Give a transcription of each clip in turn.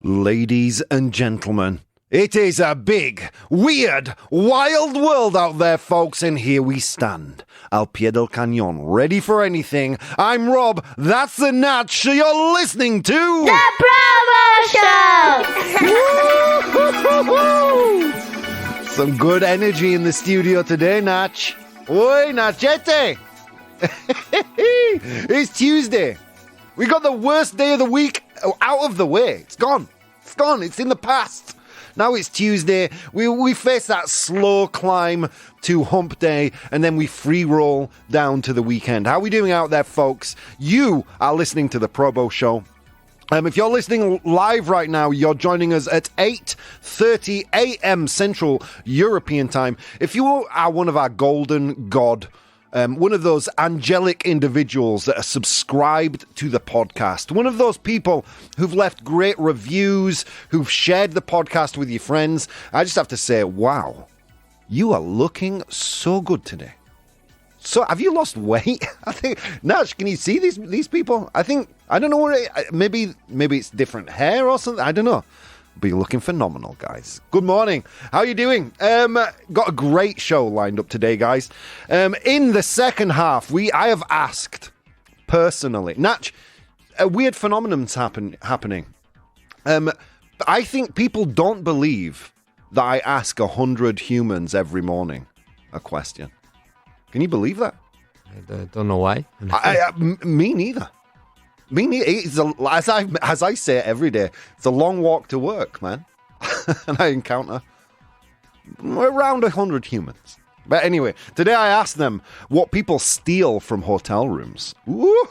Ladies and gentlemen, it is a big, weird, wild world out there, folks, and here we stand, al pie del cañón, ready for anything. I'm Rob, that's the Natch, you're listening to... The ProBoh Show! Some good energy in the studio today, Natch. Oi, Nachete! It's Tuesday. We got the worst day of the week out of the way. It's gone. It's gone. It's in the past. Now it's Tuesday. We face that slow climb to hump day, and then we free roll down to the weekend. How are we doing out there, folks? You are listening to the ProBoh Show. If you're listening live right now, you're joining us at 8:30 a.m. Central European Time. If you are one of our golden god, one of those angelic individuals that are subscribed to the podcast, one of those people who've left great reviews, who've shared the podcast with your friends, I just have to say, wow, you are looking so good today. So, have you lost weight? I think, Nash, can you see these people? I don't know what maybe it's different hair or something. I don't know. But you're looking phenomenal, guys. Good morning. How are you doing? Got a great show lined up today, guys. In the second half, I have asked personally, Natch, a weird phenomenon's happening. I think people don't believe that I ask 100 humans every morning a question. Can you believe that? I don't know why. Me neither. As I say every day, it's a long walk to work, man. And I encounter around 100 humans. But anyway, today I asked them what people steal from hotel rooms. Ooh.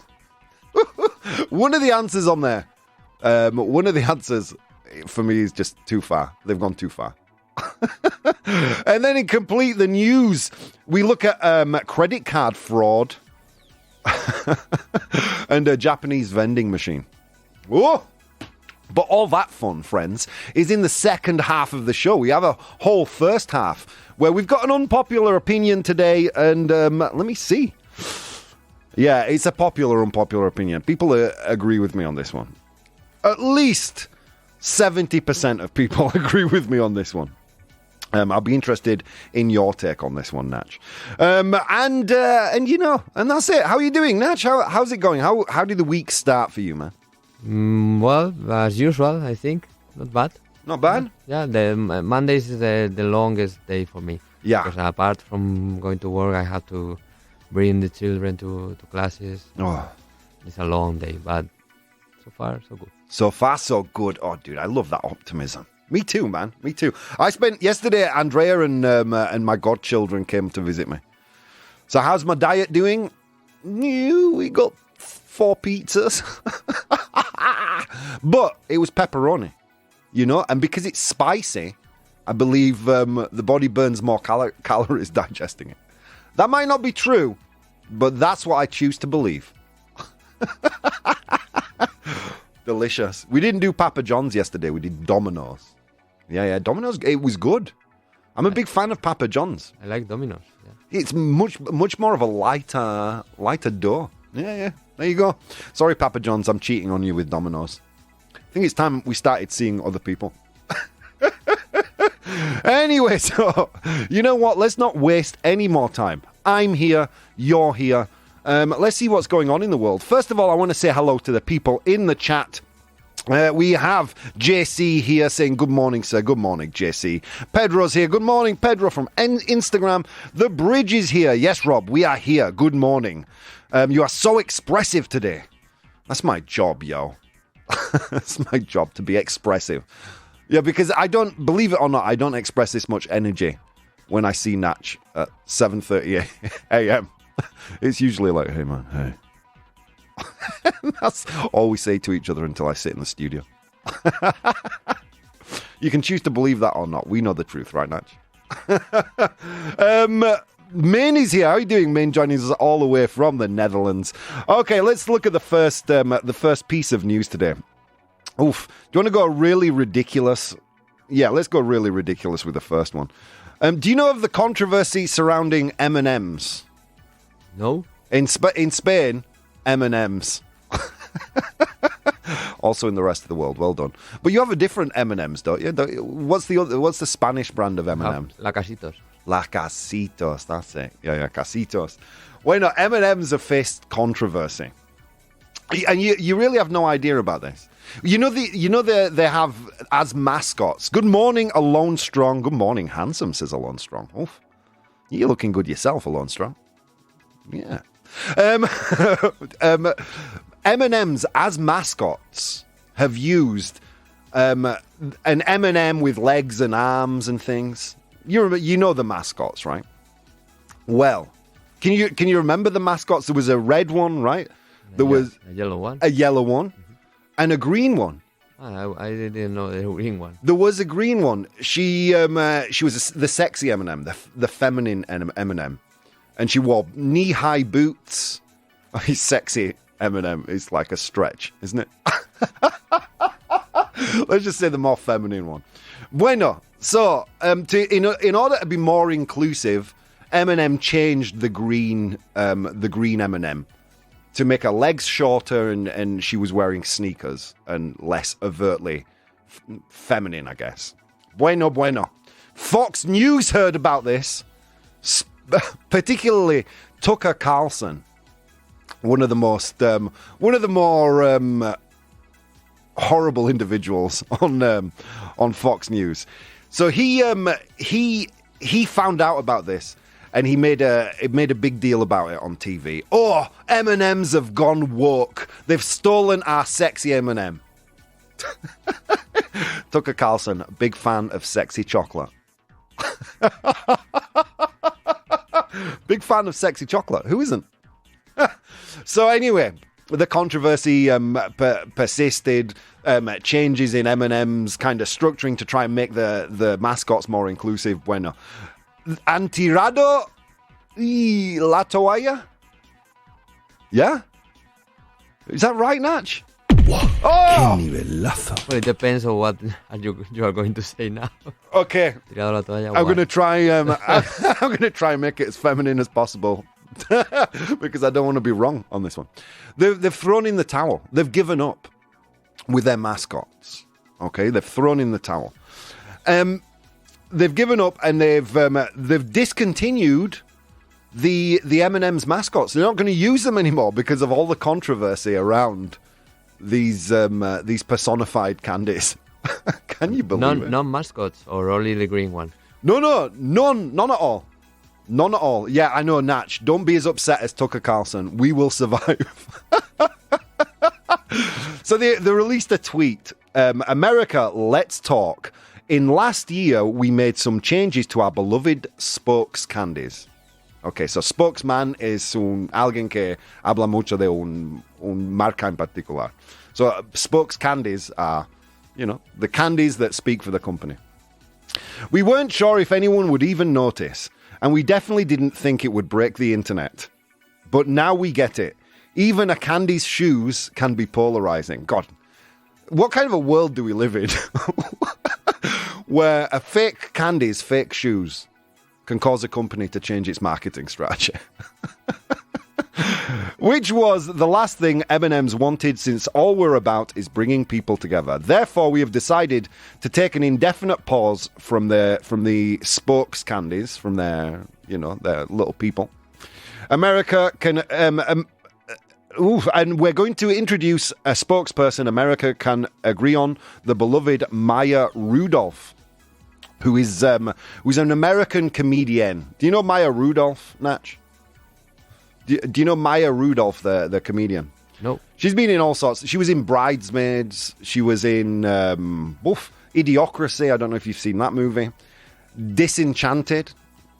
One of the answers on there, one of the answers for me is just too far. They've gone too far. And then in complete the news, we look at credit card fraud. And a Japanese vending machine. Whoa! But all that fun, friends, is in the second half of the show. We have a whole first half where we've got an unpopular opinion today, and let me see. Yeah, it's a unpopular opinion. People agree with me on this one. At least 70% of people agree with me on this one. I'll be interested in your take on this one, Natch. And that's it. How are you doing, Natch? How's it going? How did the week start for you, man? Well, as usual, I think. Not bad. Not bad? Yeah, the Mondays is the longest day for me. Yeah. Because apart from going to work, I have to bring the children to classes. Oh. It's a long day, but so far, so good. So far, so good. Oh, dude, I love that optimism. Me too, man. Me too. I spent yesterday, Andrea and my godchildren came to visit me. So how's my diet doing? We got 4 pizzas. But it was pepperoni, and because it's spicy, I believe the body burns more calories digesting it. That might not be true, but that's what I choose to believe. Delicious. We didn't do Papa John's yesterday. We did Domino's. Yeah, Domino's, it was good. I'm a big fan of Papa John's. I like Domino's. Yeah. It's much more of a lighter dough. Yeah, there you go. Sorry, Papa John's, I'm cheating on you with Domino's. I think it's time we started seeing other people. Anyway, so, you know what? Let's not waste any more time. I'm here, you're here. Let's see what's going on in the world. First of all, I want to say hello to the people in the chat. We have JC here saying, good morning, sir. Good morning, JC. Pedro's here. Good morning, Pedro from Instagram. The Bridge is here. Yes, Rob, we are here. Good morning. You are so expressive today. That's my job, yo. That's my job, to be expressive. Yeah, because believe it or not, I don't express this much energy when I see Natch at 7:30 a.m. It's usually like, hey, man, hey. That's all we say to each other until I sit in the studio. You can choose to believe that or not. We know the truth, right, Natch? Min is here. How are you doing, Min? Joining us all the way from the Netherlands. Okay, let's look at the first piece of news today. Oof. Do you want to go really ridiculous? Yeah, let's go really ridiculous with the first one. Do you know of the controversy surrounding M&Ms? No. In Spain, M&Ms. Also in the rest of the world. Well done. But you have a different M&Ms, don't you? What's the Spanish brand of M&Ms? La Casitos. La Casitos, that's it. Yeah, Casitos. Well, M&Ms have faced controversy. And you really have no idea about this. They have as mascots. Good morning, Alone Strong. Good morning, handsome, says Alone Strong. Oof. You're looking good yourself, Alone Strong. Yeah. M&Ms as mascots have used an M&M with legs and arms and things. You know the mascots, right? Well, can you remember the mascots? There was a red one, right? There was a yellow one. A yellow one, and a green one. I didn't know the green one. There was a green one. She was the sexy M&M, the feminine M&M, and she wore knee-high boots. Oh, he's sexy M&M is like a stretch, isn't it? Let's just say the more feminine one. Bueno. So, in order to be more inclusive, M&M changed the green M&M to make her legs shorter, and she was wearing sneakers and less overtly feminine, I guess. Bueno. Fox News heard about this, particularly Tucker Carlson, one of the more horrible individuals on Fox News. So he found out about this, and he made a big deal about it on TV. Oh, M&Ms have gone woke. They've stolen our sexy M&M. Tucker Carlson, big fan of sexy chocolate. Big fan of sexy chocolate. Who isn't? So anyway, the controversy persisted. Changes in M&M's kind of structuring to try and make the mascots more inclusive. Bueno. Antirado y la toalla? Yeah? Is that right, Natch? ¡Qué nivelazo! Well, it depends on what you are going to say now. Okay. Tirado la toalla, I'm going to try. I'm going to try and make it as feminine as possible because I don't want to be wrong on this one. They've thrown in the towel. They've given up with their mascots. Okay, they've thrown in the towel. They've given up, and they've discontinued the M&M's mascots. They're not going to use them anymore because of all the controversy around these personified candies. Can you believe it? None mascots, or only the green one? No, none at all. None at all. Yeah, I know, Natch. Don't be as upset as Tucker Carlson. We will survive. So they released a tweet. America, let's talk. In last year, we made some changes to our beloved spokes candies. Okay, so spokesman es alguien que habla mucho de un marca en particular. So spokes candies are, the candies that speak for the company. We weren't sure if anyone would even notice, and we definitely didn't think it would break the internet. But now we get it. Even a candy's shoes can be polarizing. God, what kind of a world do we live in? Where a fake candy's fake shoes can cause a company to change its marketing strategy. Which was the last thing M&M's wanted, since all we're about is bringing people together. Therefore, we have decided to take an indefinite pause from the spokes candies, from their little people. America can... and we're going to introduce a spokesperson America can agree on, the beloved Maya Rudolph, who's an American comedian. Do you know Maya Rudolph, Natch? Do you know Maya Rudolph, the comedian? No. She's been in all sorts. She was in Bridesmaids. She was in Idiocracy. I don't know if you've seen that movie. Disenchanted.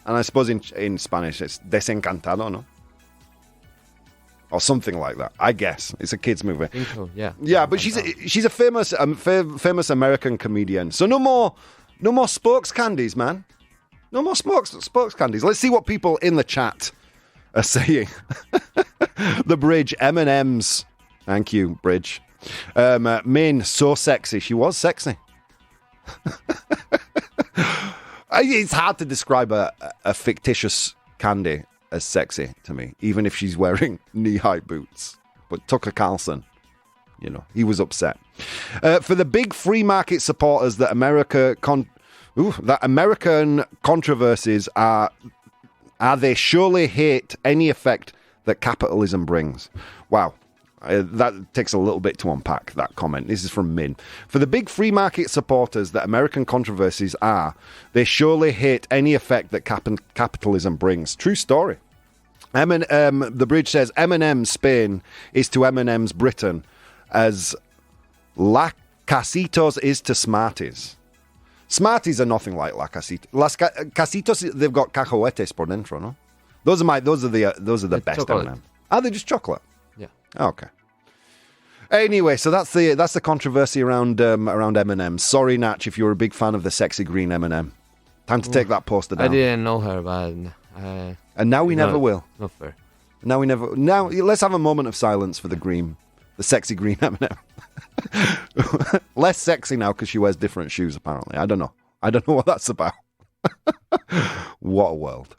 And I suppose in Spanish it's Desencantado, no? Or something like that, I guess. It's a kid's movie. I think so, yeah. Yeah, but she's a famous American comedian. So no more spokes candies, man. No more spokes candies. Let's see what people in the chat are saying. The Bridge, M&M's. Thank you, Bridge. Min, so sexy. She was sexy. It's hard to describe a fictitious candy as sexy to me, even if she's wearing knee-high boots. But Tucker Carlson, You know, he was upset. For the big free market supporters that American controversies are they surely hate any effect that capitalism brings. Wow. That takes a little bit to unpack, that comment. This is from Min. For the big free market supporters that American controversies are, they surely hate any effect that capitalism brings. True story. The bridge says M&M's Spain is to M&M's Britain as La Casitos is to Smarties. Smarties are nothing like La Casitos. Las Casitos, they've got cacahuetes por dentro, no? Those are the best chocolate. M&M. Are they just chocolate? Yeah. Okay. Anyway, so that's the controversy around M&M's. Sorry, Natch, if you're a big fan of the sexy green M&M. Time to take that poster down. I didn't know her, but and now we never will. Not fair. Now let's have a moment of silence for the sexy green M&M. Less sexy now because she wears different shoes. Apparently, I don't know what that's about. What a world.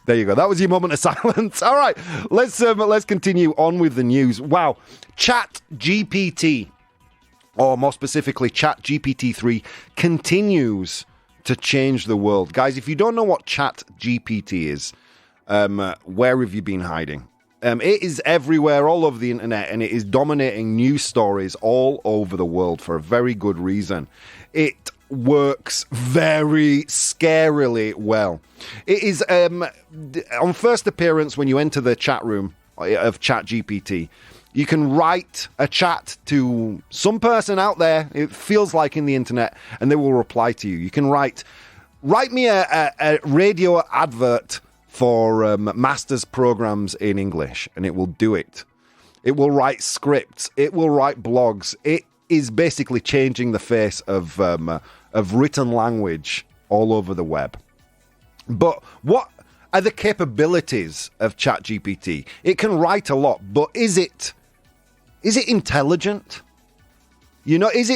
There you go. That was your moment of silence. All right, let's continue on with the news. Wow, ChatGPT, or more specifically, ChatGPT 3 continues to change the world, guys. If you don't know what ChatGPT is, where have you been hiding? It is everywhere, all over the internet, and it is dominating news stories all over the world for a very good reason. It works very scarily well. It is, on first appearance, when you enter the chat room of ChatGPT, you can write a chat to some person out there, it feels like in the internet, and they will reply to you. You can write me a radio advert for master's programs in English, and it will do it. It will write scripts. It will write blogs. It is basically changing the face of written language all over the web. But what are the capabilities of ChatGPT? It can write a lot, but is it intelligent? You know, does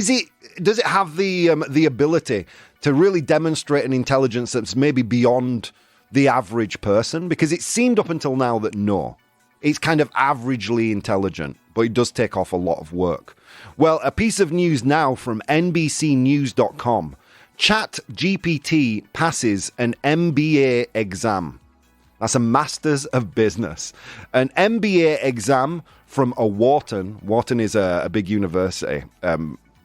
it have the ability to really demonstrate an intelligence that's maybe beyond the average person? Because it seemed up until now that no, it's kind of averagely intelligent, but it does take off a lot of work. Well, a piece of news now from NBCnews.com. ChatGPT passes an MBA exam. That's a Masters of Business. An MBA exam from a Wharton. Wharton is a big university.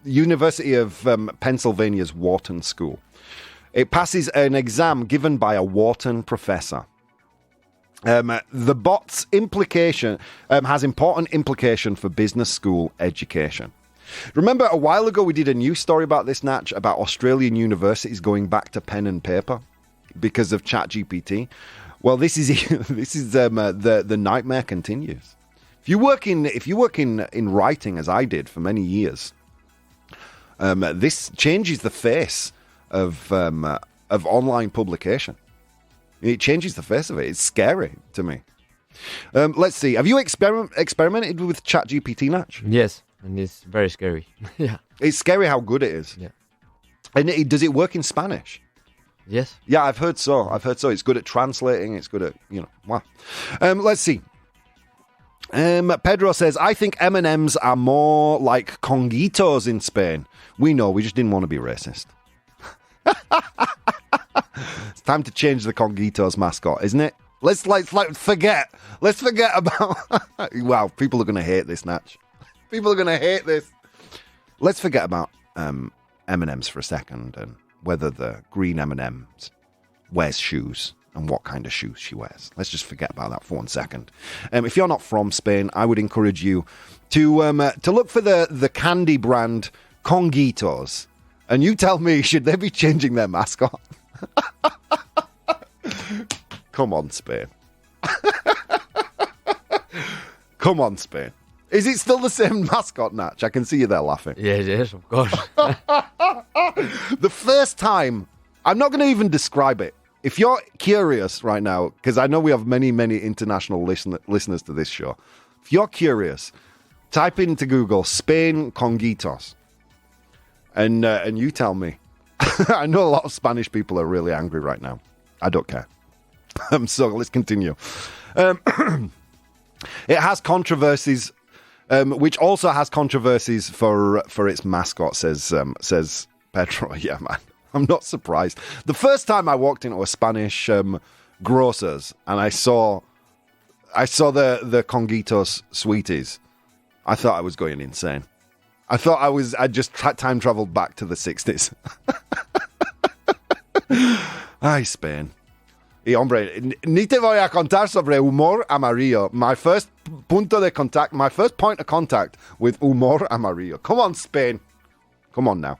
University of Pennsylvania's Wharton School. It passes an exam given by a Wharton professor. The bot's implication has important implication for business school education. Remember a while ago we did a news story about this, Natch, about Australian universities going back to pen and paper because of ChatGPT. Well, this is the nightmare continues. If you work in writing, as I did for many years, this changes the face of online publication. It changes the face of it. It's scary to me. Let's see. Have you experimented with ChatGPT, Natch? Yes, and it's very scary. Yeah. It's scary how good it is. Yeah. And does it work in Spanish? Yes. Yeah, I've heard so. It's good at translating. It's good at, wow. Let's see. Pedro says, I think M&Ms are more like conguitos in Spain. We know, we just didn't want to be racist. It's time to change the conguitos mascot, isn't it? Let's forget about... Wow, people are going to hate this, Natch. People are going to hate this. Let's forget about M&Ms for a second and whether the green M&Ms wears shoes and what kind of shoes she wears. Let's just forget about that for 1 second. If you're not from Spain, I would encourage you to look for the candy brand Conguitos. And you tell me, should they be changing their mascot? Come on, Spain. Come on, Spain. Is it still the same mascot, Natch? I can see you there laughing. Yes, of course. The first time, I'm not going to even describe it. If you're curious right now, because I know we have many, many international listeners to this show. If you're curious, type into Google Spain Conguitos. And you tell me. I know a lot of Spanish people are really angry right now. I don't care. So let's continue. It has controversies which also has controversies for its mascot, says Pedro. Yeah, man, I'm not surprised. The first time I walked into a Spanish grocer's and I saw the Conguitos sweeties, I thought I was going insane. I thought I just time traveled back to the 60s. Ay, Spain. Y hombre, ni te voy a contar sobre humor amarillo. My first point of contact with humor amarillo. Come on, Spain. Come on now.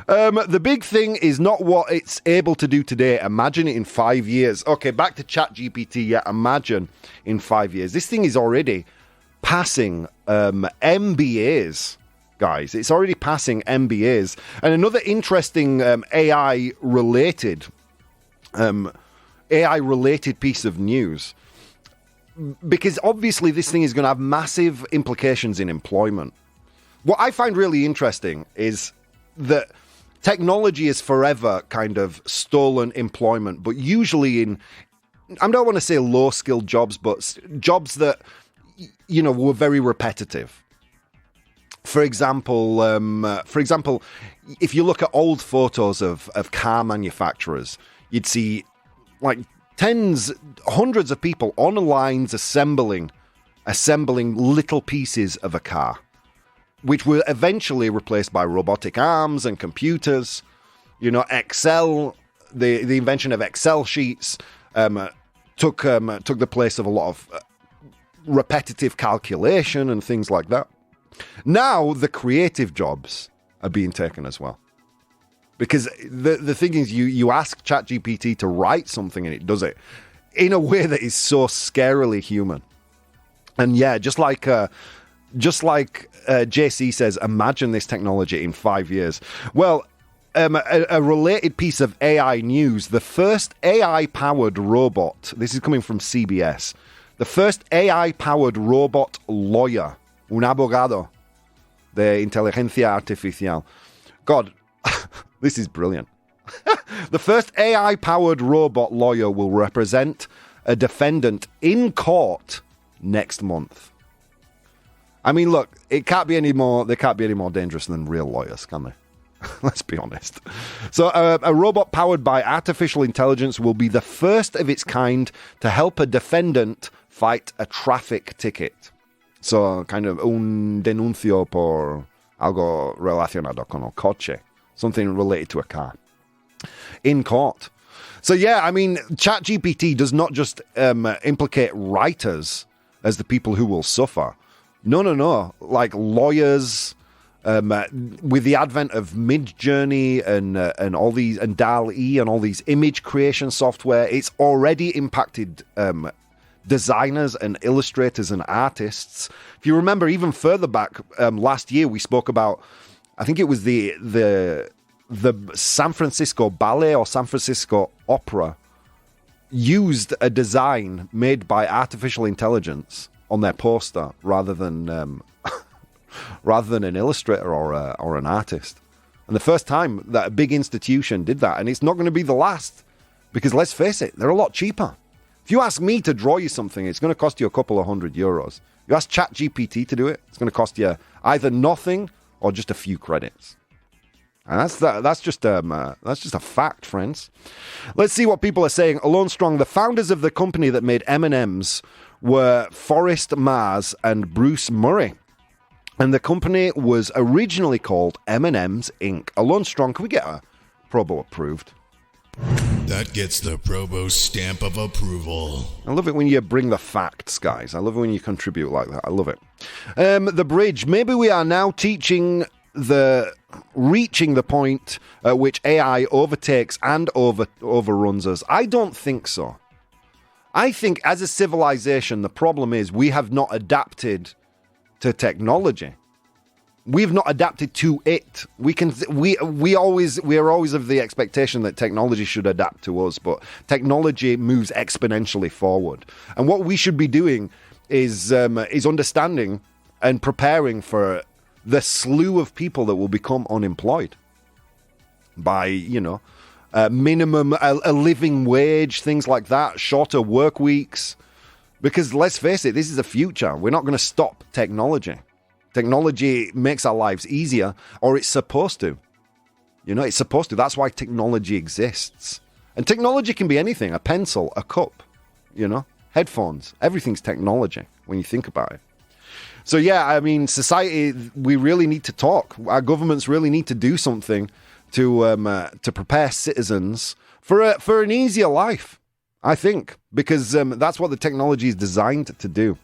The big thing is not what it's able to do today. Imagine it in 5 years. Okay, back to ChatGPT. Yeah, imagine in 5 years. This thing is already passing MBAs, guys. It's already passing MBAs. And another interesting AI-related piece of news, because obviously this thing is going to have massive implications in employment. What I find really interesting is that technology has forever kind of stolen employment, but usually in, I don't want to say low-skilled jobs, but jobs that, you know, were very repetitive. For example, if you look at old photos of car manufacturers, you'd see like hundreds of people on lines assembling little pieces of a car, which were eventually replaced by robotic arms and computers. You know, Excel, the invention of Excel sheets took the place of a lot of repetitive calculation and things like that. Now the creative jobs are being taken as well. Because the thing is, you ask ChatGPT to write something and it does it in a way that is so scarily human. And yeah, just like JC says, imagine this technology in 5 years. Well, a related piece of AI news, the first AI-powered robot, this is coming from CBS, the first AI-powered robot lawyer, un abogado de inteligencia artificial. God, this is brilliant. The first AI-powered robot lawyer will represent a defendant in court next month. I mean, look, they can't be any more dangerous than real lawyers, can they? Let's be honest. So a robot powered by artificial intelligence will be the first of its kind to help a defendant fight a traffic ticket. So kind of un denuncio por algo relacionado con el coche. Something related to a car. In court. So yeah, I mean, ChatGPT does not just implicate writers as the people who will suffer. No. Like lawyers, with the advent of Midjourney and all these, and DALL-E and all these image creation software, it's already impacted designers and illustrators and artists. If you remember, even further back, last year we spoke about, I think it was the San Francisco Ballet or San Francisco Opera used a design made by artificial intelligence on their poster rather than an illustrator or an artist. And the first time that a big institution did that, and it's not going to be the last, because let's face it, they're a lot cheaper. If you ask me to draw you something, it's going to cost you a couple of €100. You ask ChatGPT to do it, it's going to cost you either nothing or just a few credits. And that's just a fact, friends. Let's see what people are saying. Alone Strong, the founders of the company that made M&Ms were Forrest Mars and Bruce Murray. And the company was originally called M&Ms Inc. Alone Strong, can we get a ProBoh approved? That gets the ProBoh stamp of approval. I love it when you bring the facts, guys. I love it when you contribute like that. I love it. The bridge. Maybe we are now reaching the point at which AI overtakes and overruns us. I don't think so. I think as a civilization, the problem is we have not adapted to technology. We've not adapted to it. We are always of the expectation that technology should adapt to us, but technology moves exponentially forward. And what we should be doing is understanding and preparing for the slew of people that will become unemployed by, minimum, a living wage, things like that, shorter work weeks, Because let's face it, this is the future. We're not going to stop technology. Technology makes our lives easier, or it's supposed to. You know, it's supposed to. That's why technology exists. And technology can be anything, a pencil, a cup, you know, headphones. Everything's technology when you think about it. So, yeah, I mean, society, we really need to talk. Our governments really need to do something to prepare citizens for an easier life, I think, because that's what the technology is designed to do.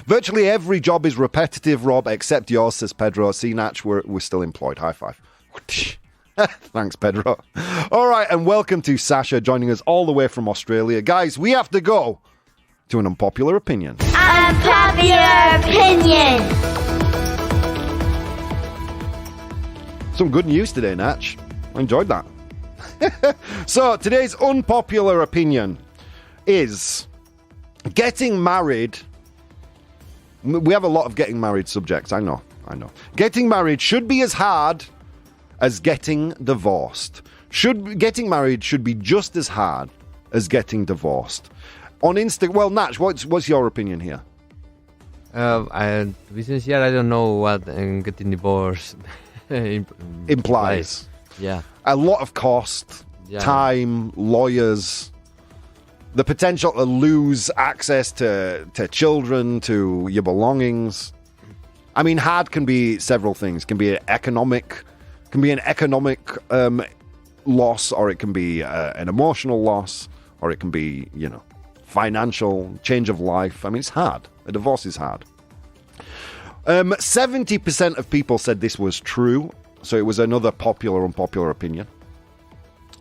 Virtually every job is repetitive, Rob, except yours, says Pedro. See, Natch, we're still employed. High five. Thanks, Pedro. All right, and welcome to Sasha, joining us all the way from Australia. Guys, we have to go to an unpopular opinion. Unpopular opinion. Some good news today, Natch. I enjoyed that. So, today's unpopular opinion is getting married. We have a lot of getting married subjects, I know. Getting married should be as hard as getting divorced. Getting married should be just as hard as getting divorced. On Insta, well, Natch, what's your opinion here? To be sincere, I don't know what getting divorced Implies. Yeah. A lot of cost, time, lawyers, the potential to lose access to children, to your belongings. I mean, hard can be several things. Can be an economic loss, or it can be an emotional loss, or it can be, you know, financial, change of life. I mean, it's hard. A divorce is hard. 70% of people said this was true, so it was another unpopular opinion.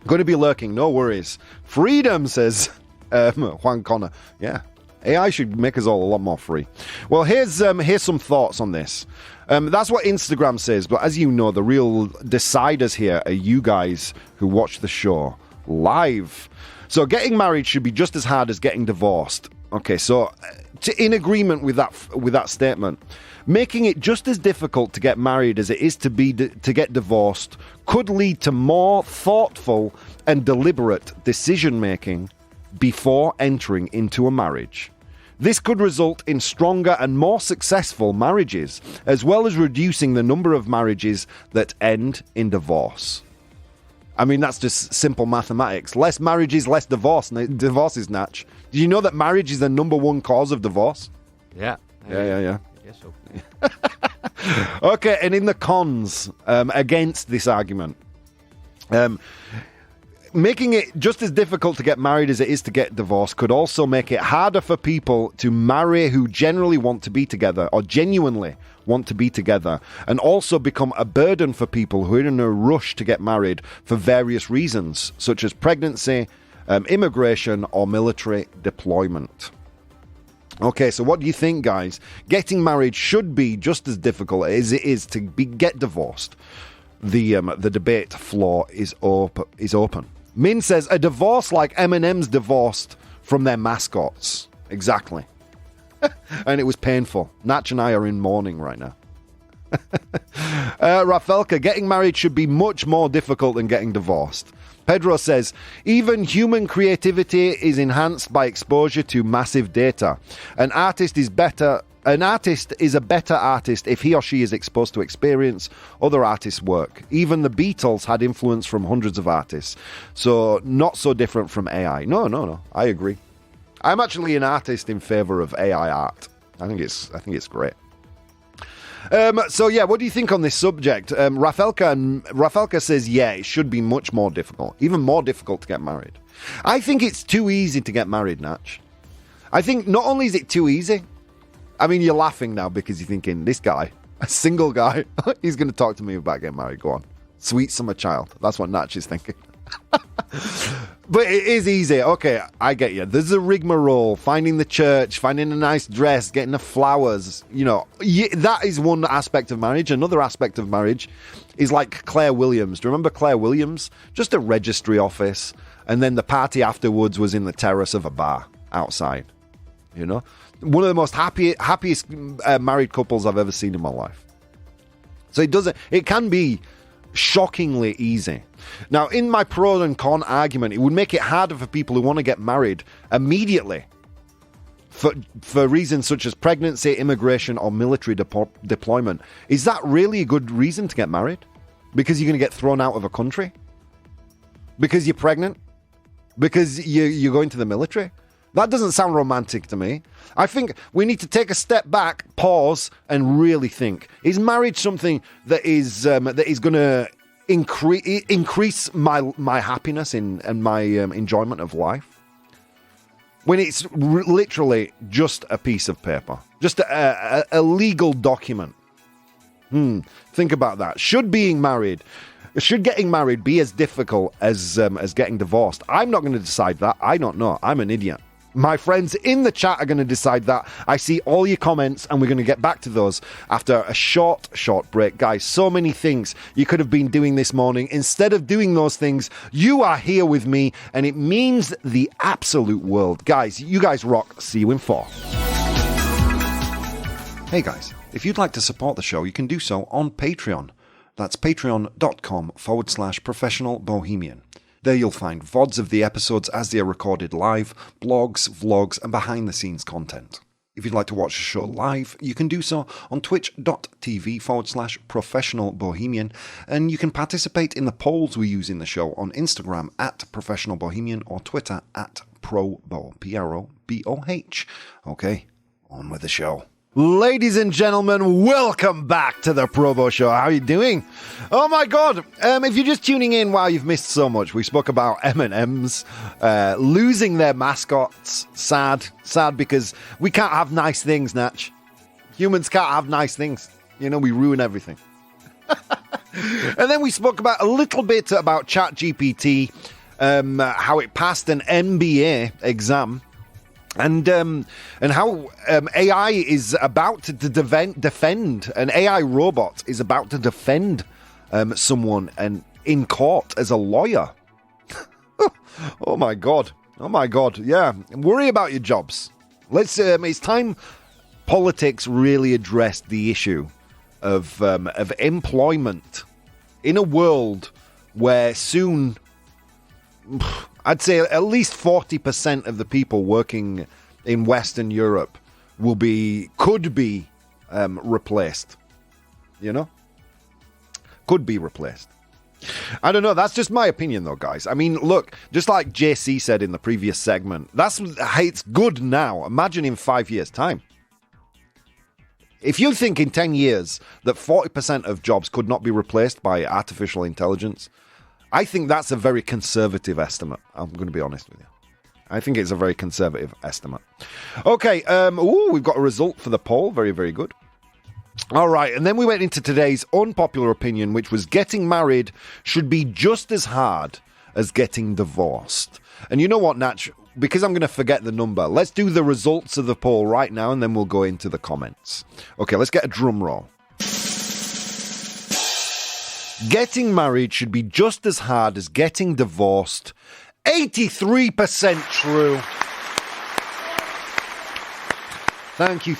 Going to be lurking, no worries. Freedom, says Juan Connor. Yeah, AI should make us all a lot more free. Well, here's some thoughts on this. That's what Instagram says, but as you know, the real deciders here are you guys who watch the show live. So getting married should be just as hard as getting divorced. Okay, so in agreement with that statement, making it just as difficult to get married as it is to get divorced could lead to more thoughtful and deliberate decision-making before entering into a marriage. This could result in stronger and more successful marriages, as well as reducing the number of marriages that end in divorce. I mean, that's just simple mathematics. Less marriages, less divorces, Natch. Did you know that marriage is the number one cause of divorce? Yeah. Yeah. I guess so. Okay, and in the cons against this argument, making it just as difficult to get married as it is to get divorced could also make it harder for people to marry who generally want to be together or genuinely want to be together, and also become a burden for people who are in a rush to get married for various reasons, such as pregnancy, immigration, or military deployment. Okay, so what do you think, guys? Getting married should be just as difficult as it is to get divorced. The debate floor is open. Min says a divorce like M&Ms divorced from their mascots. Exactly. And it was painful. Natch and I are in mourning right now. Rafelka, getting married should be much more difficult than getting divorced. Pedro says, even human creativity is enhanced by exposure to massive data. An artist is a better artist if he or she is exposed to experience other artists' work. Even the Beatles had influence from hundreds of artists. So not so different from AI. No. I agree. I'm actually an artist in favor of AI art. I think it's great. So yeah, what do you think on this subject? Rafelka says, yeah, it should be much more difficult, even more difficult to get married. I think it's too easy to get married, Natch. I think not only is it too easy, I mean, you're laughing now because you're thinking, this guy, a single guy, he's going to talk to me about getting married. Go on. Sweet summer child. That's what Natch is thinking. But it is easy. Okay, I get you. There's a rigmarole, finding the church, finding a nice dress, getting the flowers. You know, that is one aspect of marriage. Another aspect of marriage is like Claire Williams. Do you remember Claire Williams? Just a registry office. And then the party afterwards was in the terrace of a bar outside. You know? One of the most happiest married couples I've ever seen in my life. So it can be shockingly easy. Now, in my pro and con argument, it would make it harder for people who want to get married immediately. for reasons such as pregnancy, immigration, or military deployment. Is that really a good reason to get married? Because you're going to get thrown out of a country? Because you're pregnant? Because you're going to the military? That doesn't sound romantic to me. I think we need to take a step back, pause, and really think. Is marriage something that is going to increase my happiness and my enjoyment of life? When it's literally just a piece of paper, just a legal document. Think about that. Should getting married be as difficult as getting divorced? I'm not going to decide that. I don't know. I'm an idiot. My friends in the chat are going to decide that. I see all your comments, and we're going to get back to those after a short break. Guys, so many things you could have been doing this morning. Instead of doing those things, you are here with me, and it means the absolute world. Guys, you guys rock. See you in 4. Hey guys, if you'd like to support the show, you can do so on Patreon. That's patreon.com/professional bohemian. There you'll find VODs of the episodes as they are recorded live, blogs, vlogs, and behind-the-scenes content. If you'd like to watch the show live, you can do so on twitch.tv/professional bohemian, and you can participate in the polls we use in the show on Instagram @professional bohemian or Twitter @ProBoh, PROBOH. Okay, on with the show. Ladies and gentlemen, welcome back to the ProBoh Show. How are you doing? Oh my God. If you're just tuning in, wow, you've missed so much. We spoke about M&Ms losing their mascots. Sad because we can't have nice things, Natch. Humans can't have nice things. You know, we ruin everything. And then we spoke about a little bit about ChatGPT, how it passed an MBA exam. And how AI is about to defend, an AI robot is about to defend someone and in court as a lawyer. Oh my God. Yeah. Worry about your jobs. It's time politics really addressed the issue of employment in a world where soon, I'd say at least 40% of the people working in Western Europe could be replaced. You know? Could be replaced. I don't know. That's just my opinion, though, guys. I mean, look, just like JC said in the previous segment, it's good now. Imagine in 5 years' time. If you think in 10 years that 40% of jobs could not be replaced by artificial intelligence, I think that's a very conservative estimate. I'm going to be honest with you. I think it's a very conservative estimate. Okay, we've got a result for the poll. Very, very good. All right, and then we went into today's unpopular opinion, which was getting married should be just as hard as getting divorced. And you know what, Natch? Because I'm going to forget the number, let's do the results of the poll right now, and then we'll go into the comments. Okay, let's get a drum roll. Getting married should be just as hard as getting divorced. 83% true. Thank you.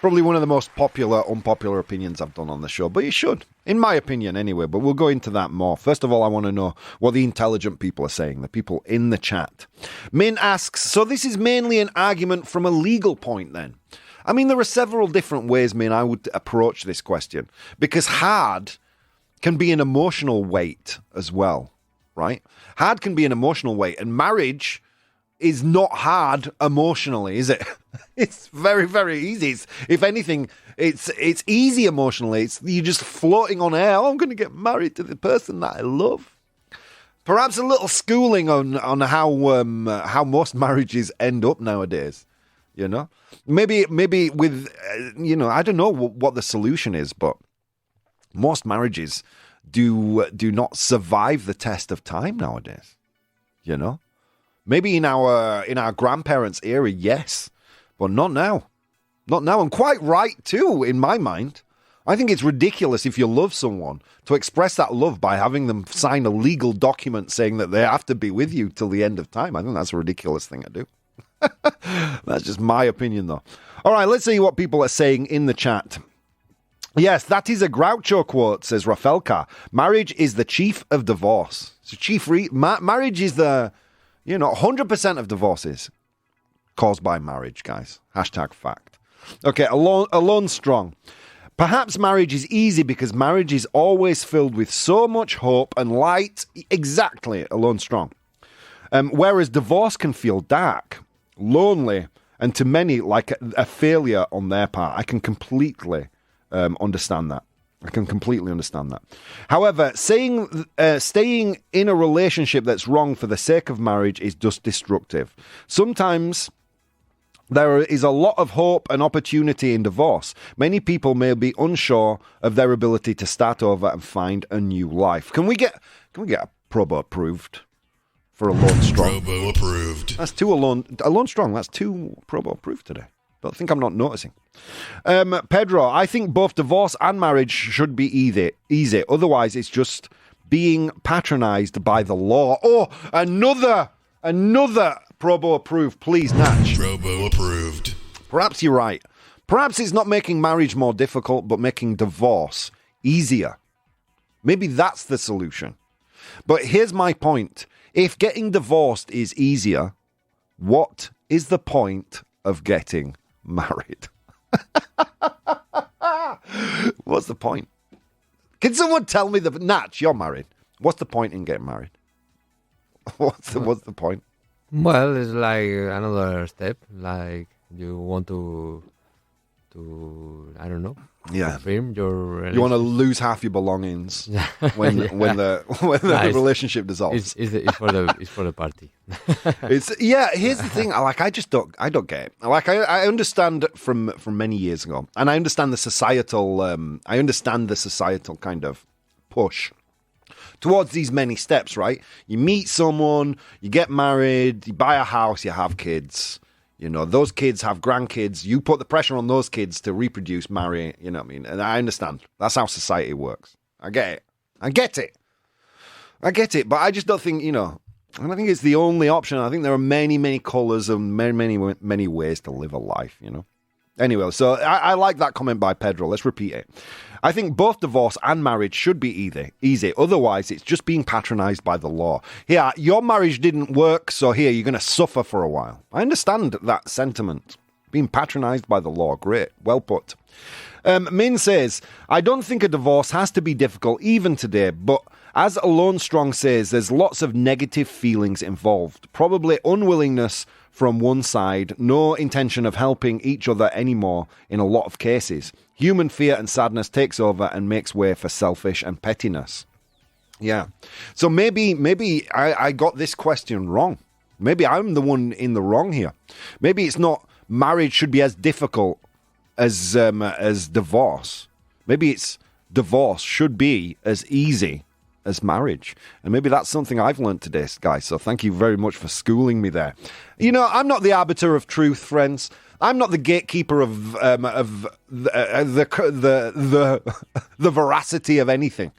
Probably one of the most unpopular opinions I've done on the show, but you should. In my opinion, anyway, but we'll go into that more. First of all, I want to know what the intelligent people are saying, the people in the chat. Min asks, so this is mainly an argument from a legal point then? I mean, there are several different ways, Min, I would approach this question. Because hard can be an emotional weight as well, right? Hard can be an emotional weight, and marriage is not hard emotionally, is it? It's very, very easy. If anything, it's easy emotionally. You're just floating on air. Oh, I'm going to get married to the person that I love. Perhaps a little schooling on how most marriages end up nowadays. You know, maybe with I don't know what the solution is, but most marriages do not survive the test of time nowadays. You know, maybe in our grandparents' era, yes, but not now. Not now, and quite right too, in my mind. I think it's ridiculous if you love someone to express that love by having them sign a legal document saying that they have to be with you till the end of time. I think that's a ridiculous thing to do. That's just my opinion, though. All right, let's see what people are saying in the chat. Yes, that is a Groucho quote, says Rafelka. Marriage is the chief of divorce. So marriage is the, 100% of divorces caused by marriage, guys. Hashtag fact. Okay, alone strong. Perhaps marriage is easy because marriage is always filled with so much hope and light. Exactly, alone strong. Whereas divorce can feel dark, lonely, and to many like a failure on their part. I can completely understand that. However, staying in a relationship that's wrong for the sake of marriage is just destructive. Sometimes there is a lot of hope and opportunity in divorce. Many people may be unsure of their ability to start over and find a new life. Can we get a ProBoh approved for Alone Strong? ProBoh approved. That's two Alone Strong. That's two ProBoh approved today. But I think I'm not noticing. Pedro, I think both divorce and marriage should be easy. Otherwise, it's just being patronized by the law. Oh, another ProBoh approved, please, Natch. ProBoh approved. Perhaps you're right. Perhaps it's not making marriage more difficult, but making divorce easier. Maybe that's the solution. But here's my point. If getting divorced is easier, what is the point of getting married? What's the point? Can someone tell me Natch, you're married. What's the point in getting married? What's the point? Well, it's like another step. Like you want to I don't know. Yeah. Confirm your. You want to lose half your belongings when the relationship dissolves. It's for the party. Here's the thing. I don't get it. Like I understand from many years ago, and I understand the societal kind of push towards these many steps, right? You meet someone, you get married, you buy a house, you have kids. You know, those kids have grandkids. You put the pressure on those kids to reproduce, marry, you know what I mean? And I understand. That's how society works. I get it. But I just don't think, I don't think it's the only option. I think there are many, many colours and many, many ways to live a life, Anyway, so I like that comment by Pedro. Let's repeat it. I think both divorce and marriage should be easy. Otherwise, it's just being patronised by the law. Here, your marriage didn't work, so here, you're going to suffer for a while. I understand that sentiment. Being patronised by the law. Great. Well put. Min says, I don't think a divorce has to be difficult even today, but as Alone Strong says, there's lots of negative feelings involved. Probably unwillingness from one side, no intention of helping each other anymore in a lot of cases. Human fear and sadness takes over and makes way for selfish and pettiness. Yeah. So maybe I got this question wrong. Maybe I'm the one in the wrong here. Maybe it's not marriage should be as difficult as divorce. Maybe it's divorce should be as easy as marriage. And maybe that's something I've learned today, guys. So thank you very much for schooling me there. I'm not the arbiter of truth, friends. I'm not the gatekeeper of the veracity of anything.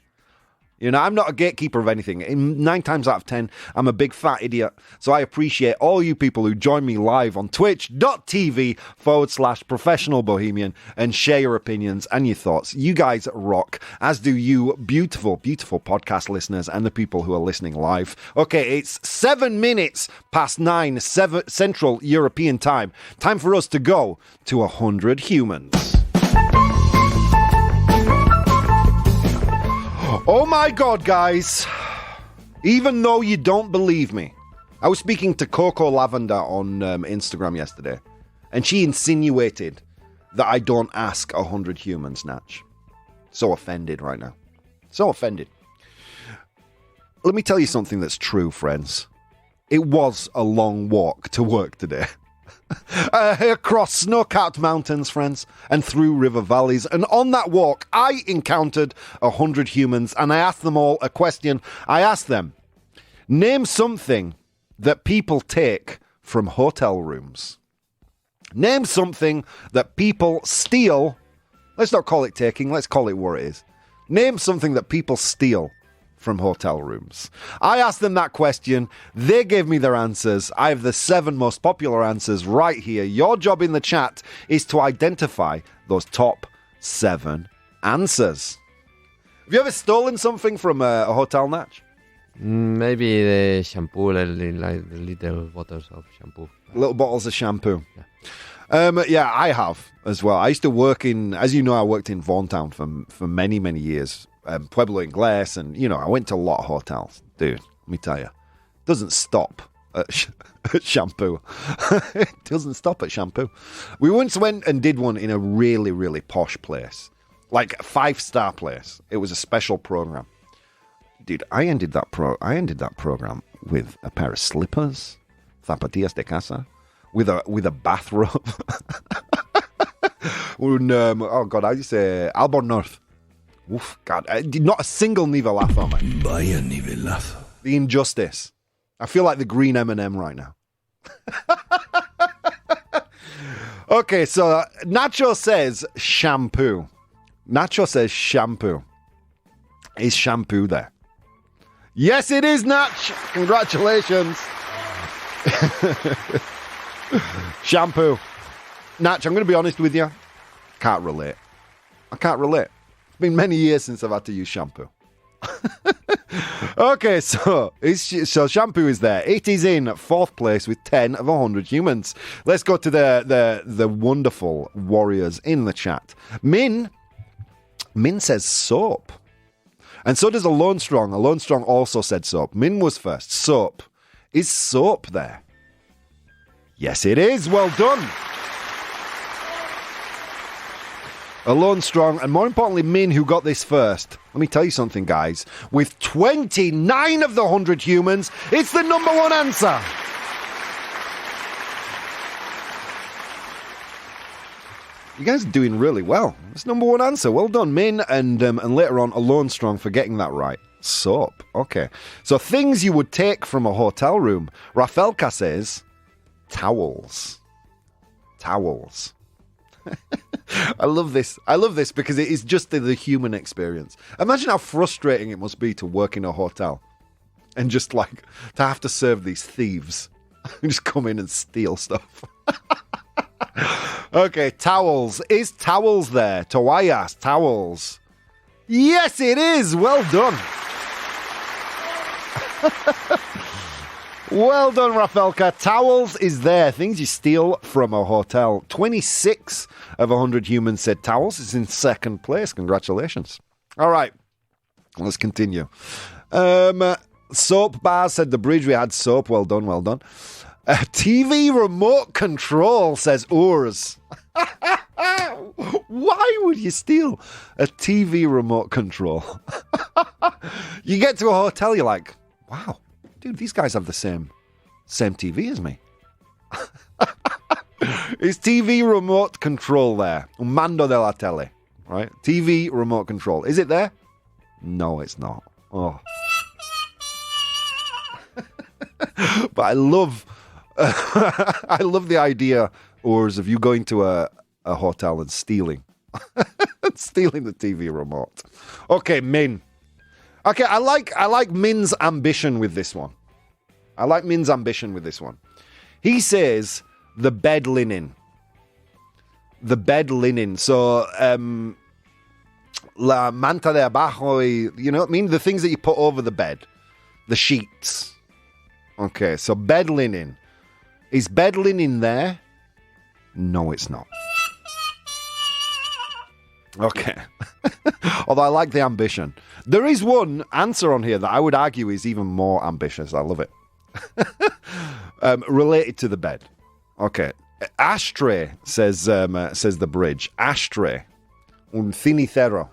I'm not a gatekeeper of anything. 9 times out of 10, I'm a big fat idiot. So I appreciate all you people who join me live on twitch.tv/professional bohemian and share your opinions and your thoughts. You guys rock, as do you beautiful, beautiful podcast listeners and the people who are listening live. Okay, it's 7 minutes past 9 Central European time. Time for us to go to 100 humans. Oh my God, guys. Even though you don't believe me, I was speaking to Coco Lavender on Instagram yesterday, and she insinuated that I don't ask 100 humans, Natch. So offended right now. So offended. Let me tell you something that's true, friends. It was a long walk to work today. Across snow-capped mountains, friends, and through river valleys. And on that walk, I encountered 100 humans, and I asked them all a question. I asked them, name something that people take from hotel rooms. Name something that people steal. Let's not call it taking, let's call it what it is. Name something that people steal from hotel rooms. I asked them that question. They gave me their answers. I have the 7 most popular answers right here. Your job in the chat is to identify those top 7 answers. Have you ever stolen something from a hotel, Natch? Maybe the shampoo, like the little bottles of shampoo. Little bottles of shampoo. Yeah, I have as well. I used to work as you know, I worked in Vaughantown for many, many years. Pueblo Inglés, and, I went to a lot of hotels. Dude, let me tell you, it doesn't stop at shampoo. It doesn't stop at shampoo. We once went and did one in a really, really posh place. Like a 5-star place. It was a special program. Dude, I ended that program with a pair of slippers, zapatillas de casa, with a bathrobe. Oh God, how do you say Albornoz? Oof, God, not a single nivelazo, man. Vaya nivelazo. The injustice. I feel like the green M&M right now. Okay, so Nacho says shampoo. Is shampoo there? Yes, it is, Natch. Congratulations. Shampoo. Natch, I'm going to be honest with you. Can't relate. I can't relate. It's been many years since I've had to use shampoo. Okay, so shampoo is there. It is in 4th place with 10 of 100 humans. Let's go to the wonderful warriors in the chat. Min says soap. And so does Alone Strong. Alone Strong also said soap. Min was first. Soap. Is soap there? Yes, it is. Well done. Alone Strong, and more importantly, Min, who got this first. Let me tell you something, guys. With 29 of the 100 humans, it's the number one answer. You guys are doing really well. It's number one answer. Well done, Min, and later on, Alone Strong for getting that right. Soap. Okay. So things you would take from a hotel room. Rafelka says towels. Towels. I love this. I love this because it is just the human experience. Imagine how frustrating it must be to work in a hotel and just like to have to serve these thieves who just come in and steal stuff. Okay, towels. Is towels there? Toallas, towels. Yes, it is. Well done. Well done, Rafelka. Towels is there. Things you steal from a hotel. 26 of 100 humans said towels. It's in 2nd place. Congratulations. All right. Let's continue. Soap bars said the bridge. We had soap. Well done, well done. TV remote control, says Urs. Why would you steal a TV remote control? You get to a hotel, you're like, wow, dude, these guys have the same TV as me. Is TV remote control there? Un mando de la tele, right? TV remote control. Is it there? No, it's not. Oh. But I love the idea, Urs, of you going to a hotel and stealing. Stealing the TV remote. Okay, Min. Okay, I like Min's ambition with this one. He says the bed linen. The bed linen. So, la manta de abajo, you know what I mean? The things that you put over the bed. The sheets. Okay, so bed linen. Is bed linen there? No, it's not. Okay. Although I like the ambition. There is one answer on here that I would argue is even more ambitious. I love it. Related to the bed. Okay. Ashtray, says the bridge. Ashtray. Un cenicero.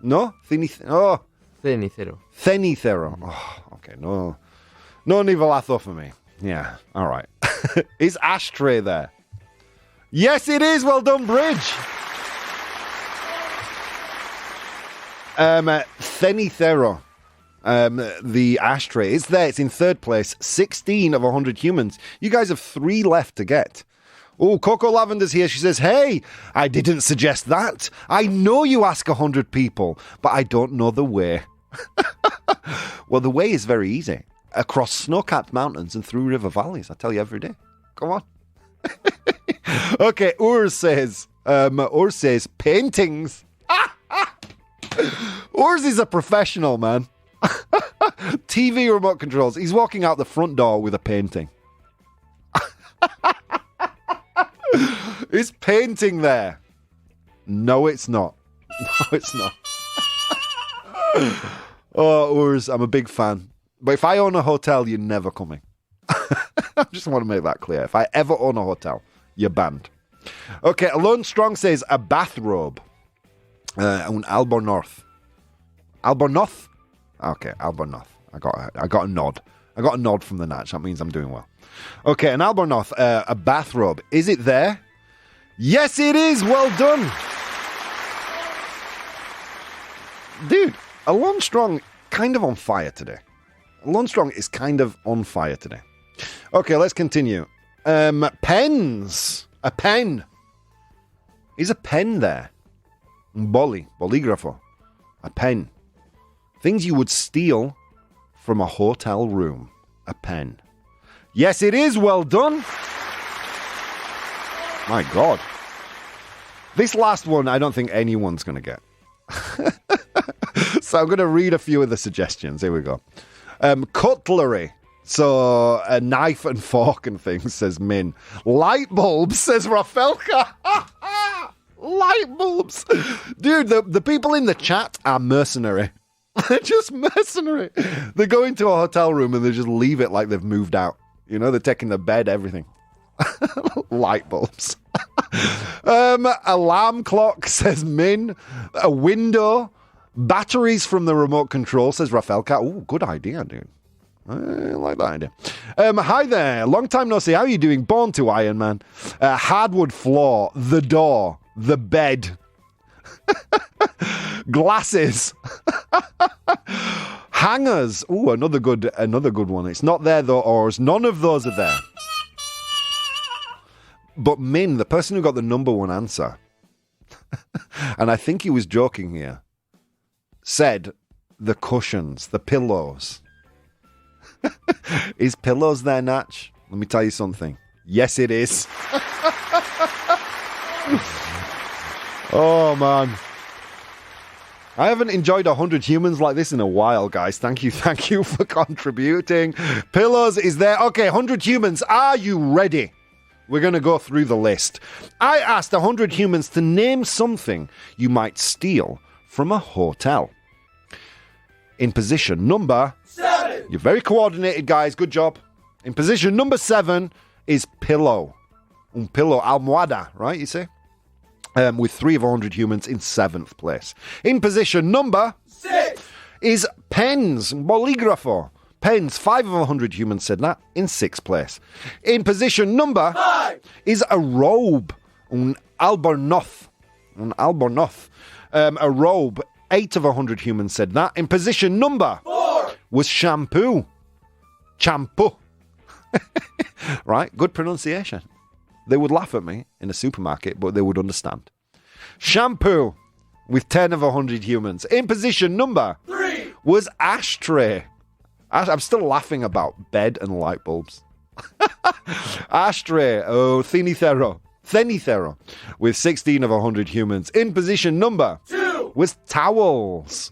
No? Cenicero. Cenicero. Oh, okay. No nivelazo for me. Yeah. All right. Is ashtray there? Yes, it is. Well done, bridge. Cenicero. The ashtray is there. It's in 3rd place. 16 of 100 humans. You guys have 3 left to get. Oh, Coco Lavender's here. She says, hey, I didn't suggest that. I know you ask 100 people, but I don't know the way. Well, the way is very easy. Across snow-capped mountains and through river valleys. I tell you every day. Come on. Okay, Urs says paintings. Urs is a professional, man. TV remote controls. He's walking out the front door with a painting. Is painting there? No, it's not. No, it's not. Oh, Urs, I'm a big fan. But if I own a hotel, you're never coming. I just want to make that clear. If I ever own a hotel, you're banned. Okay, Alone Strong says a bathrobe. Un albornoz. Albornoz? Okay, albornoz. I got a nod. I got a nod from the Natch. That means I'm doing well. Okay, an albornoz, a bathrobe. Is it there? Yes, it is. Well done. Dude, Alone Strong kind of on fire today. Alone Strong is kind of on fire today. Okay, let's continue. Pens. A pen. Is a pen there? Bolígrafo. A pen. Things you would steal from a hotel room. A pen. Yes, it is. Well done. My God. This last one, I don't think anyone's going to get. So I'm going to read a few of the suggestions. Here we go. Cutlery. So a knife and fork and things, says Min. Light bulbs, says Rafelka. Light bulbs. Dude, the people in the chat are mercenary. They're just mercenary. They go into a hotel room and they just leave it like they've moved out. You know, they're taking the bed, everything. Light bulbs. Alarm clock, says Min. A window. Batteries from the remote control, says Rafelka. Oh, good idea, dude. I like that idea. Hi there. Long time no see. How are you doing? Born to Iron Man. Hardwood floor. The door. The bed. Glasses. Hangers. Ooh, another good one. It's not there though, or none of those are there. But Min, the person who got the number one answer, and I think he was joking here, said the cushions, the pillows. Is pillows there, Natch? Let me tell you something. Yes, it is. Oh, man. I haven't enjoyed 100 humans like this in a while, guys. Thank you for contributing. Pillows is there. Okay, 100 humans, are you ready? We're going to go through the list. I asked 100 humans to name something you might steal from a hotel. In position number 7. You're very coordinated, guys. Good job. In position number 7 is pillow. Un pillow, almohada, right, you say? With 3 of 100 humans in 7th place. In position number 6 is pens, bolígrafo. Pens, 5 of 100 humans said that, in 6th place. In position number 5 is a robe, un albornoz. Un albornoz. A robe, 8 of 100 humans said that. In position number 4 was shampoo. Shampoo. Right, good pronunciation. They would laugh at me in a supermarket, but they would understand. Shampoo, with 10 of 100 humans. In position number 3 was ashtray. I'm still laughing about bed and light bulbs. Ashtray, oh, Thenithero, with 16 of 100 humans. In position number 2 was towels.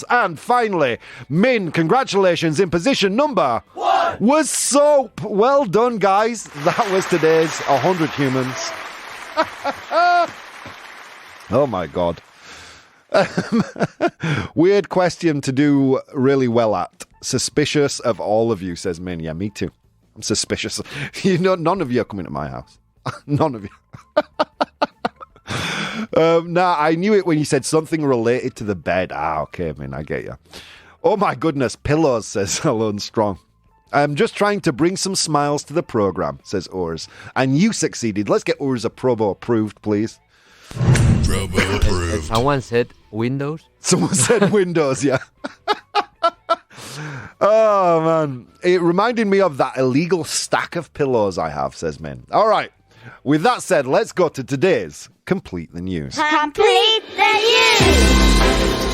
And finally, Min, congratulations, in position number 1 was soap. Well done, guys. That was today's 100 humans. Oh, my God. Weird question to do really well at. Suspicious of all of you, says Min. Yeah, me too. I'm suspicious. You know, none of you are coming to my house. None of you. Nah, I knew it when you said something related to the bed. Ah, okay, Min, I get you. Oh my goodness, pillows, says Alone Strong. I'm just trying to bring some smiles to the program, says Urs. And you succeeded. Let's get Urs a ProBoh approved, please. ProBoh approved. Someone said Windows? Someone said Windows, yeah. Oh, man. It reminded me of that illegal stack of pillows I have, says Min. All right. With that said, let's go to today's Complete the News. Complete the news!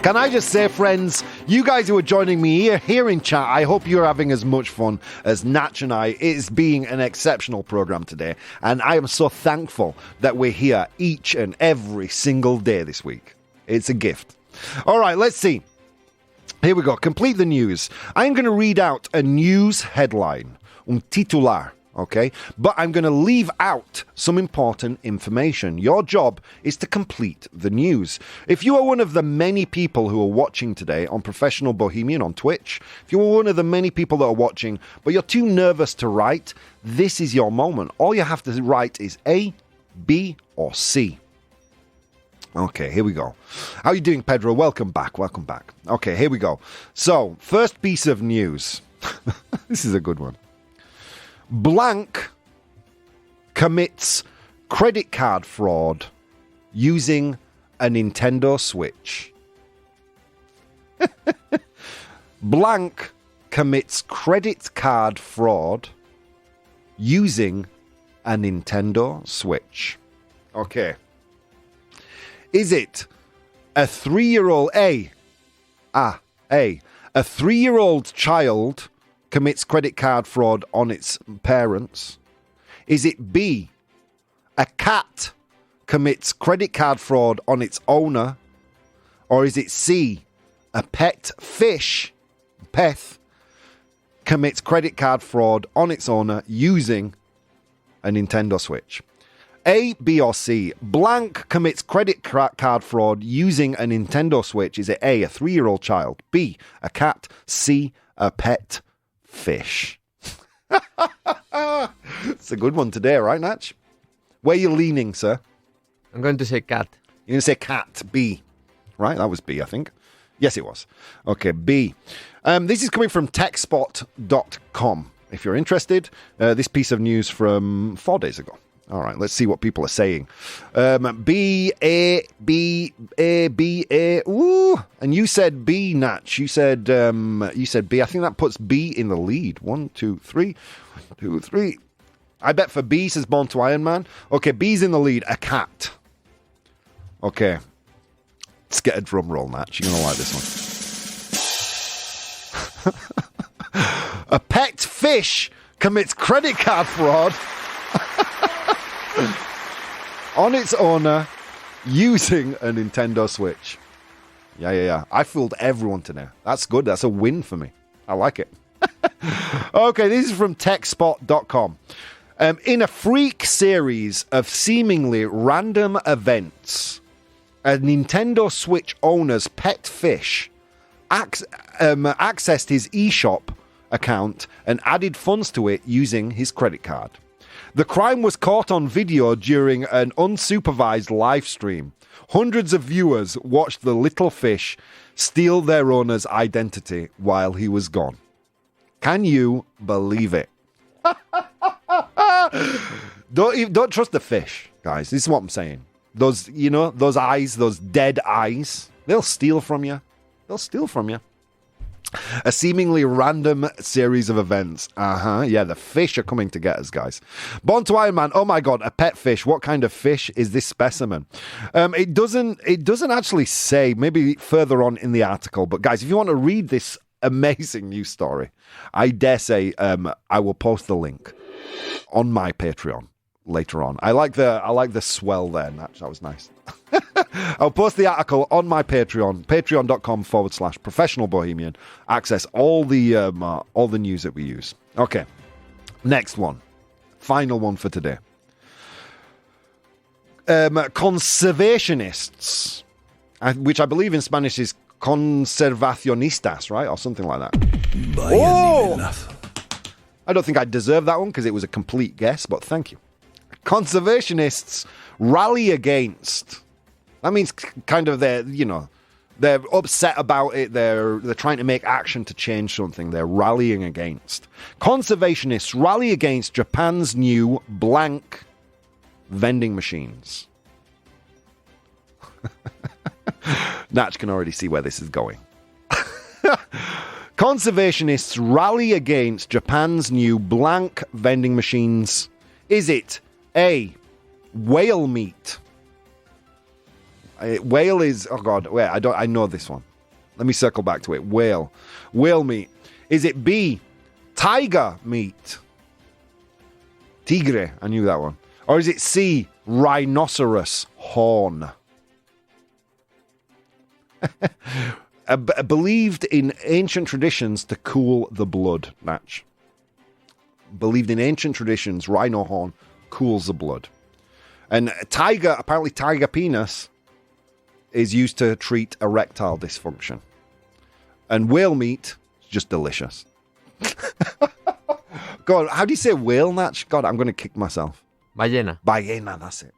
Can I just say, friends, you guys who are joining me here in chat, I hope you're having as much fun as Natch and I. It is being an exceptional program today, and I am so thankful that we're here each and every single day this week. It's a gift. All right, let's see. Here we go. Complete the news. I'm going to read out a news headline, un titular, okay? But I'm going to leave out some important information. Your job is to complete the news. If you are one of the many people who are watching today on Professional Bohemian on Twitch, if you are one of the many people that are watching, but you're too nervous to write, this is your moment. All you have to write is A, B, or C. Okay, here we go. How are you doing, Pedro? Welcome back. Okay, here we go. So, first piece of news. This is a good one. Blank commits credit card fraud using a Nintendo Switch. Blank commits credit card fraud using a Nintendo Switch. Okay. Is it a 3-year-old A? A 3-year-old child commits credit card fraud on its parents? Is it B? A cat commits credit card fraud on its owner? Or is it C? A pet fish, commits credit card fraud on its owner using a Nintendo Switch? A, B, or C. Blank commits credit card fraud using a Nintendo Switch. Is it A, a 3-year-old child? B, a cat? C, a pet fish? It's a good one today, right, Natch? Where are you leaning, sir? I'm going to say cat. You're going to say cat, B. Right, that was B, I think. Yes, it was. Okay, B. This is coming from techspot.com. If you're interested, this piece of news from 4 days ago. All right, let's see what people are saying. B, A, B, A, B, A. Ooh, and you said B, Natch. You said B. I think that puts B in the lead. 1, 2, 3. 1, 2, 3. I bet for B, says Born to Iron Man. Okay, B's in the lead. A cat. Okay. Let's get a drum roll, Natch. You're going to like this one. A pet fish commits credit card fraud on its owner using a Nintendo Switch. Yeah. I fooled everyone today. That's good. That's a win for me. I like it. Okay, this is from techspot.com. In a freak series of seemingly random events, a Nintendo Switch owner's pet fish accessed his eShop account and added funds to it using his credit card. The crime was caught on video during an unsupervised live stream. Hundreds of viewers watched the little fish steal their owner's identity while he was gone. Can you believe it? Don't trust the fish, guys. This is what I'm saying. Those eyes, those dead eyes, they'll steal from you. A seemingly random series of events. Yeah, the fish are coming to get us, guys. Born to Iron Man. Oh my God, a pet fish. What kind of fish is this specimen? It doesn't actually say. Maybe further on in the article. But guys, if you want to read this amazing news story, I dare say I will post the link on my Patreon later on. I like the swell there, Natch. That was nice. I'll post the article on my Patreon, patreon.com/professional bohemian. Access all the news that we use. Okay, next one, final one for today. Conservationists, which I believe in Spanish is conservacionistas, right, or something like that. I don't think I deserve that one because it was a complete guess, but thank you. Conservationists rally against. That means kind of they're upset about it. They're trying to make action to change something. They're rallying against. Conservationists rally against Japan's new blank vending machines. Natch can already see where this is going. Conservationists rally against Japan's new blank vending machines. Is it A, whale meat? Whale is, oh God, wait, I know this one. Let me circle back to it. Whale meat. Is it B, tiger meat? Tigre, I knew that one. Or is it C, rhinoceros horn? believed in ancient traditions to cool the blood, Natch. Believed in ancient traditions, rhino horn cools the blood. And apparently tiger penis is used to treat erectile dysfunction. And whale meat is just delicious. God, how do you say whale, Natch? God, I'm going to kick myself. Ballena. Ballena, that's it.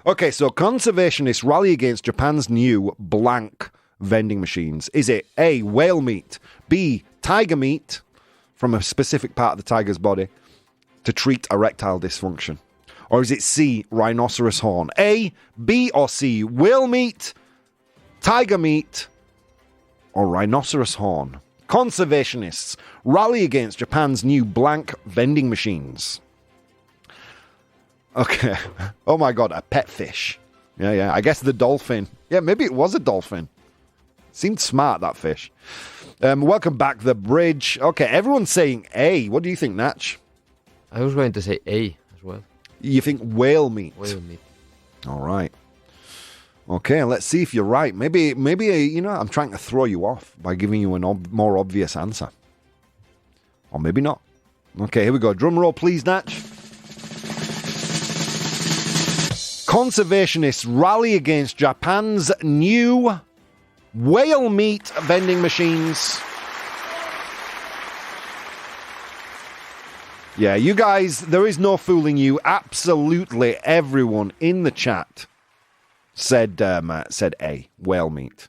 Okay, so conservationists rally against Japan's new blank vending machines. Is it A, whale meat, B, tiger meat from a specific part of the tiger's body to treat erectile dysfunction? Or is it C, rhinoceros horn? A, B, or C, whale meat, tiger meat, or rhinoceros horn? Conservationists rally against Japan's new blank vending machines. Okay. Oh my God, a pet fish. Yeah. I guess the dolphin. Yeah, maybe it was a dolphin. Seemed smart, that fish. Welcome back, The Bridge. Okay, everyone's saying A. What do you think, Natch? I was going to say A as well. You think whale meat? Whale meat. All right. Okay, let's see if you're right. Maybe I'm trying to throw you off by giving you a more obvious answer. Or maybe not. Okay, here we go. Drum roll, please, Natch. Conservationists rally against Japan's new whale meat vending machines. Yeah, you guys, there is no fooling you. Absolutely everyone in the chat said A, whale meat.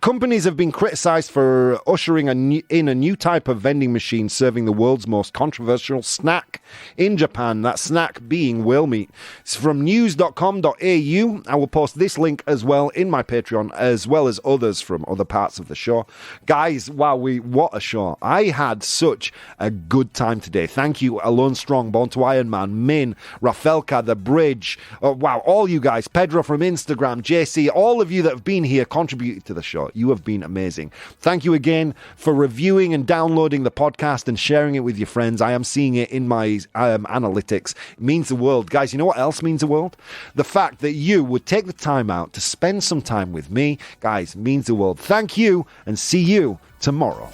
Companies have been criticised for ushering in a new type of vending machine serving the world's most controversial snack in Japan. That snack being whale meat. It's from news.com.au. I will post this link as well in my Patreon, as well as others from other parts of the show. Guys, wow, what a show. I had such a good time today. Thank you, Alone Strong, Born to Iron Man, Min, Rafelka, The Bridge. Oh, wow, all you guys, Pedro from Instagram, JC, all of you that have been here contributed to the show. You have been amazing. Thank you again for reviewing and downloading the podcast and sharing it with your friends. I am seeing it in my analytics. It means the world. Guys, you know what else means the world? The fact that you would take the time out to spend some time with me, guys, means the world. Thank you and see you tomorrow.